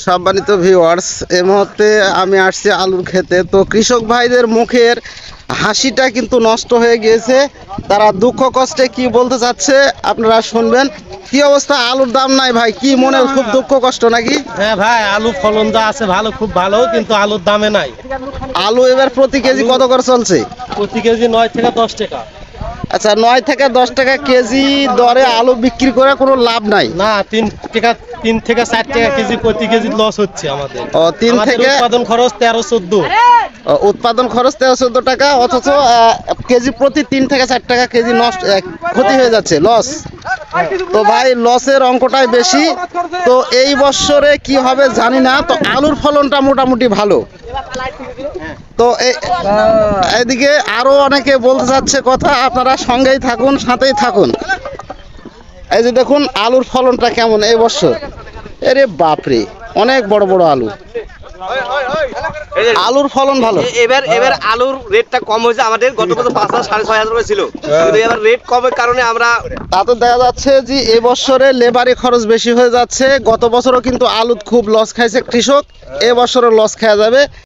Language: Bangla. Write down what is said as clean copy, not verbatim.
সম্মানিত ভিউয়ার্স, এই মুহূর্তে আমি আসছি আলুর খেতে। তো কৃষক ভাইদের মুখের হাসিটা কিন্তু নষ্ট হয়ে গিয়েছে। তারা দুঃখ কষ্টে কি বলতে চাচ্ছে আপনারা শুনবেন। কি অবস্থা? আলুর দাম নাই ভাই, কি মনে খুব দুঃখ কষ্ট নাকি? হ্যাঁ ভাই, আলু ফলন যা আছে ভালো, খুব ভালো, কিন্তু আলুর দামে নাই। আলু এবার প্রতি কেজি কত করে চলছে? প্রতি কেজি 9 থেকে 10 টাকা। আচ্ছা, 9 থেকে 10 টাকা কেজি দরে আলু বিক্রি করে কোনো লাভ নাই। না, 3 থেকে 4 টাকা কেজি, প্রতি কেজি লস হচ্ছে আমাদের। ও 3 আমাদের থেকে উৎপাদন খরচ 13-14। উৎপাদন খরচ 13-14 টাকা, অথচ কেজি প্রতি 3 থেকে 4 টাকা কেজি নষ্ট ক্ষতি হয়ে যাচ্ছে, লস। তো ভাই, লসের অঙ্কটাই বেশি। তো এই বছরে কি হবে জানি না। তো আলুর ফলনটা মোটামুটি ভালো। তো এদিকে আরো অনেকে বলতে চাচ্ছে কথা, আপনারা সঙ্গেই থাকুন, সাথেই থাকুন। এই যে দেখুন আলুর ফলনটা কেমন এই বছর। আরে বাপরে, অনেক বড় বড় আলু। আলুর ফলন ভালো। এবার আলুর রেটটা কম হয়েছে আমাদের। গত বছর 5,000 6,500 টাকা ছিল, কিন্তু এবার রেট কমের কারণে আমরা তাতে দেখা যাচ্ছে যে এবছরে লেবারি খরচ বেশি হয়ে যাচ্ছে। গত বছরও কিন্তু আলু খুব লস খাইছে কৃষক, এবছরও লস খাওয়া যাবে।